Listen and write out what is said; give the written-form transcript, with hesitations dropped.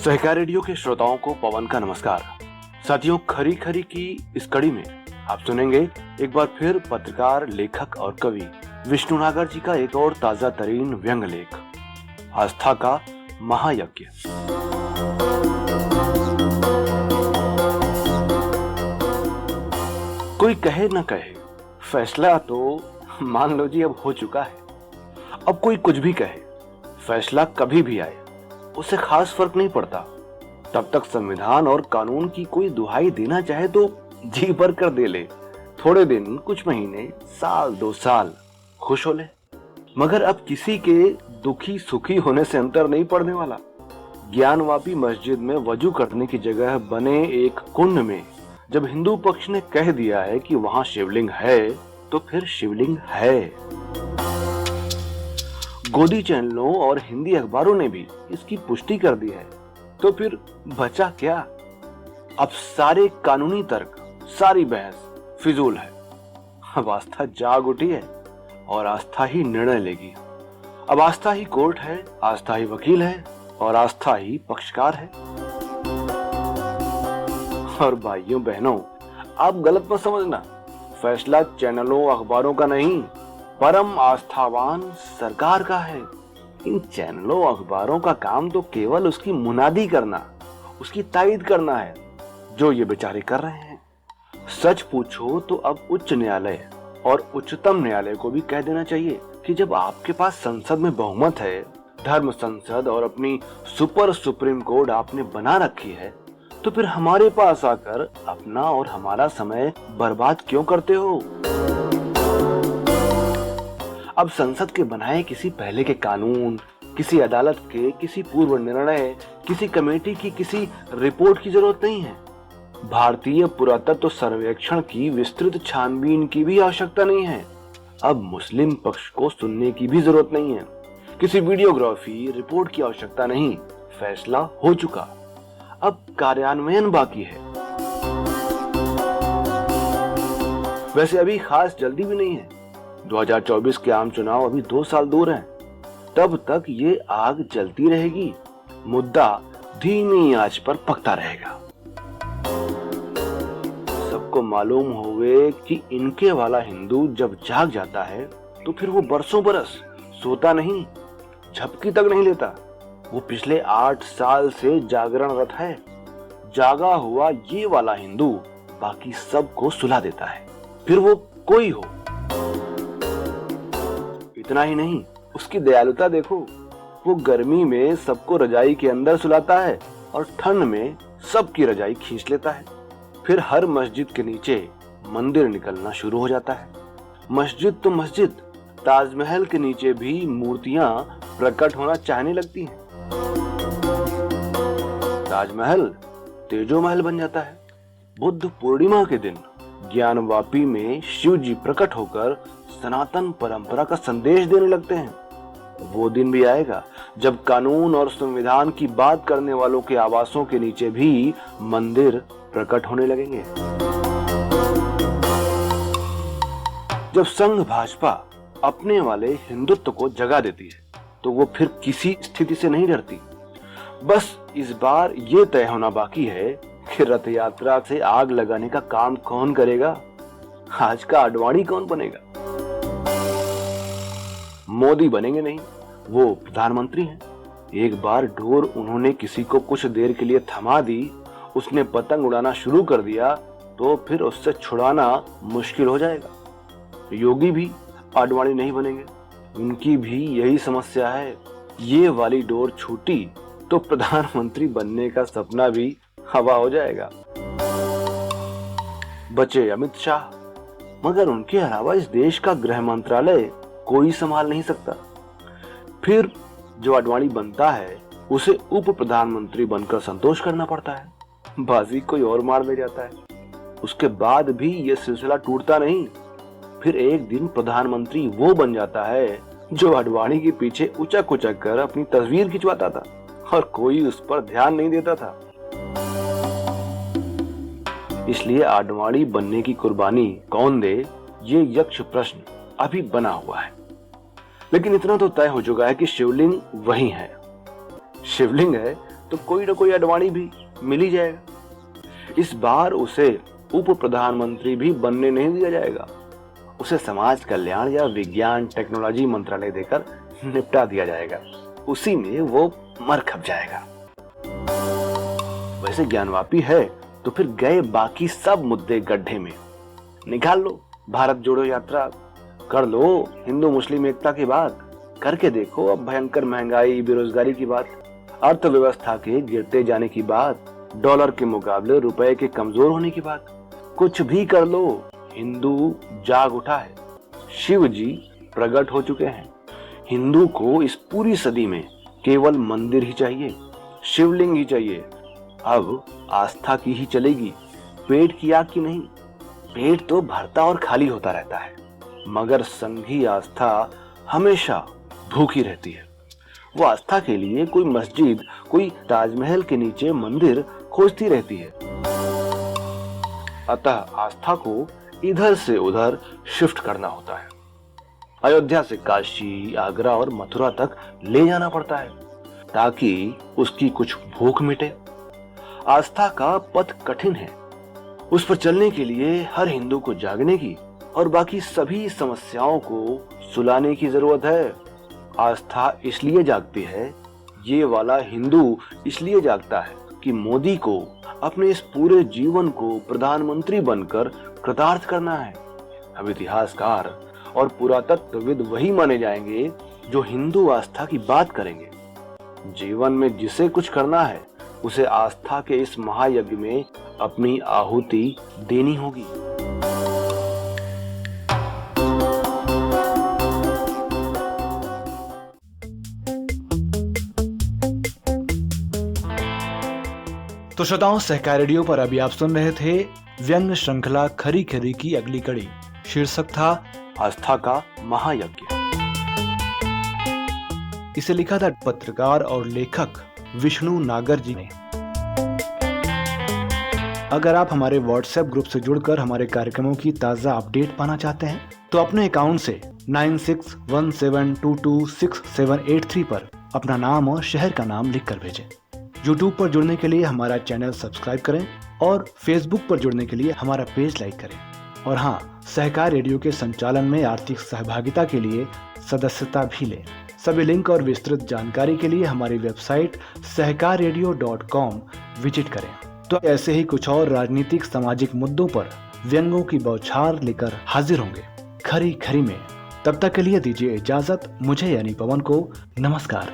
सहकार radio के श्रोताओं को पवन का नमस्कार। साथियों, खरी खरी की इस कड़ी में आप सुनेंगे एक बार फिर पत्रकार, लेखक और कवि विष्णु नागर जी का एक और ताजा तरीन व्यंग लेख, आस्था का महायज्ञ। कोई कहे न कहे, फैसला तो मान लो जी अब हो चुका है। अब कोई कुछ भी कहे, फैसला कभी भी आए, उससे खास फर्क नहीं पड़ता। तब तक संविधान और कानून की कोई दुहाई देना चाहे तो जी भर कर दे ले। थोड़े दिन, कुछ महीने, साल, 2 साल खुश हो ले। मगर अब किसी के दुखी सुखी होने से अंतर नहीं पड़ने वाला। ज्ञानवापी मस्जिद में वजू करने की जगह बने एक कुंड में जब हिंदू पक्ष ने कह दिया है कि वहां शिवलिंग है, तो फिर शिवलिंग है। गोदी चैनलों और हिंदी अखबारों ने भी इसकी पुष्टि कर दी है, तो फिर बचा क्या? अब सारे कानूनी तर्क, सारी बहस फिजूल है। अब आस्था जाग उठी है और आस्था ही निर्णय लेगी। अब आस्था ही कोर्ट है, आस्था ही वकील है और आस्था ही पक्षकार है। और भाइयों बहनों, आप गलत मत समझना, फैसला चैनलों अखबारों का नहीं, परम आस्थावान सरकार का है। इन चैनलों अखबारों का काम तो केवल उसकी मुनादी करना, उसकी तायद करना है, जो ये बेचारे कर रहे हैं। सच पूछो तो अब उच्च न्यायालय और उच्चतम न्यायालय को भी कह देना चाहिए कि जब आपके पास संसद में बहुमत है, धर्म संसद और अपनी सुपर सुप्रीम कोर्ट आपने बना रखी है, तो फिर हमारे पास आकर अपना और हमारा समय बर्बाद क्यों करते हो? अब संसद के बनाए किसी पहले के कानून, किसी अदालत के किसी पूर्व निर्णय, किसी कमेटी की किसी रिपोर्ट की जरूरत नहीं है। भारतीय पुरातत्व सर्वेक्षण की विस्तृत छानबीन की भी आवश्यकता नहीं है। अब मुस्लिम पक्ष को सुनने की भी जरूरत नहीं है। किसी वीडियोग्राफी रिपोर्ट की आवश्यकता नहीं। फैसला हो चुका, अब कार्यान्वयन बाकी है। वैसे अभी खास जल्दी भी नहीं है। 2024 के आम चुनाव अभी 2 साल दूर हैं। तब तक ये आग जलती रहेगी, मुद्दा धीमी आंच पर पकता रहेगा। सबको मालूम होवे कि इनके वाला हिंदू जब जाग जाता है तो फिर वो बरसों बरस सोता नहीं, झपकी तक नहीं लेता। वो पिछले 8 साल से जागरणरत है। जागा हुआ ये वाला हिंदू बाकी सबको सुला देता है, फिर वो कोई हो। इतना ही नहीं, उसकी दयालुता देखो। वो गर्मी में सबको रजाई के अंदर सुलाता है और ठंड में सबकी रजाई खींच लेता है। फिर हर मस्जिद के नीचे मंदिर निकलना शुरू हो जाता है। मस्जिद तो मस्जिद, ताजमहल के नीचे भी मूर्तियां प्रकट होना चाहने लगती हैं। ताजमहल तेजो महल बन जाता है। बुद्ध पूर्णिमा के दिन ज्ञानवापी में शिव जी प्रकट होकर सनातन परंपरा का संदेश देने लगते हैं। वो दिन भी आएगा जब कानून और संविधान की बात करने वालों के आवासों के नीचे भी मंदिर प्रकट होने लगेंगे। जब संघ भाजपा अपने वाले हिंदुत्व को जगा देती है, तो वो फिर किसी स्थिति से नहीं डरती। बस इस बार ये तय होना बाकी है कि रथ यात्रा से आग लगाने का काम कौन करेगा। आज का आडवाणी कौन बनेगा? मोदी बनेंगे नहीं, वो प्रधानमंत्री हैं। एक बार डोर उन्होंने किसी को कुछ देर के लिए थमा दी, उसने पतंग उड़ाना शुरू कर दिया, तो फिर उससे छुड़ाना मुश्किल हो जाएगा। योगी भी आडवाणी नहीं बनेंगे, उनकी भी यही समस्या है। ये वाली डोर छूटी तो प्रधानमंत्री बनने का सपना भी हवा हो जाएगा। बचे अमित शाह, मगर उनके अलावा इस देश का गृह मंत्रालय कोई संभाल नहीं सकता। फिर जो आडवाणी बनता है उसे उप प्रधानमंत्री बनकर संतोष करना पड़ता है। बाजी कोई और मार ले जाता है। उसके बाद भी यह सिलसिला टूटता नहीं। फिर एक दिन प्रधानमंत्री वो बन जाता है जो आडवाणी के पीछे उचक उचक कर अपनी तस्वीर खिंचवाता था और कोई उस पर ध्यान नहीं देता था। इसलिए आडवाणी बनने की कुर्बानी कौन दे, ये यक्ष प्रश्न अभी बना हुआ है। लेकिन इतना तो तय हो चुका है कि शिवलिंग वही है। शिवलिंग है तो कोई ना कोई अडवाणी भी मिल ही जाएगा। इस बार उसे उप प्रधानमंत्री भी बनने नहीं दिया जाएगा, उसे समाज कल्याण या विज्ञान टेक्नोलॉजी मंत्रालय देकर निपटा दिया जाएगा, उसी में वो मर खप जाएगा। वैसे ज्ञानवापी है तो फिर गए बाकी सब मुद्दे गड्ढे में। निकाल लो भारत जोड़ो यात्रा, कर लो हिंदू मुस्लिम एकता की बात, करके देखो अब भयंकर महंगाई बेरोजगारी की बात, अर्थव्यवस्था के गिरते जाने की बात, डॉलर के मुकाबले रुपए के कमजोर होने की बात। कुछ भी कर लो, हिंदू जाग उठा है, शिव जी प्रकट हो चुके हैं। हिंदू को इस पूरी सदी में केवल मंदिर ही चाहिए, शिवलिंग ही चाहिए। अब आस्था की ही चलेगी, पेट की आग की नहीं। पेट तो भरता और खाली होता रहता है, मगर संघी आस्था हमेशा भूखी रहती है। वो आस्था के लिए कोई मस्जिद, कोई ताजमहल के नीचे मंदिर खोजती रहती है। अतः आस्था को इधर से उधर शिफ्ट करना होता है। अयोध्या से काशी, आगरा और मथुरा तक ले जाना पड़ता है ताकि उसकी कुछ भूख मिटे। आस्था का पथ कठिन है, उस पर चलने के लिए हर हिंदू को जागने की और बाकी सभी समस्याओं को सुलाने की जरूरत है। आस्था इसलिए जागती है, ये वाला हिंदू इसलिए जागता है कि मोदी को अपने इस पूरे जीवन को प्रधानमंत्री बनकर कृतार्थ करना है। अब इतिहासकार और पुरातत्वविद वही माने जाएंगे जो हिंदू आस्था की बात करेंगे। जीवन में जिसे कुछ करना है उसे आस्था के इस महायज्ञ में अपनी आहुति देनी होगी। तो श्रोताओं, सहकार रेडियो पर अभी आप सुन रहे थे व्यंग श्रृंखला खरी खरी की अगली कड़ी। शीर्षक था आस्था का महायज्ञ। इसे लिखा था पत्रकार और लेखक विष्णु नागर जी ने। अगर आप हमारे व्हाट्सएप ग्रुप से जुड़कर हमारे कार्यक्रमों की ताज़ा अपडेट पाना चाहते हैं तो अपने अकाउंट से 9617226783 पर अपना नाम और शहर का नाम लिखकर भेजें। यूट्यूब पर जुड़ने के लिए हमारा चैनल सब्सक्राइब करें और फेसबुक पर जुड़ने के लिए हमारा पेज लाइक करें। और हाँ, सहकार रेडियो के संचालन में आर्थिक सहभागिता के लिए सदस्यता भी लें। सभी लिंक और विस्तृत जानकारी के लिए हमारी वेबसाइट सहकाररेडियो.com विजिट करें। तो ऐसे ही कुछ और राजनीतिक सामाजिक मुद्दों पर व्यंगों की बौछार लेकर हाजिर होंगे खरी खरी में। तब तक के लिए दीजिए इजाजत मुझे यानी पवन को। नमस्कार।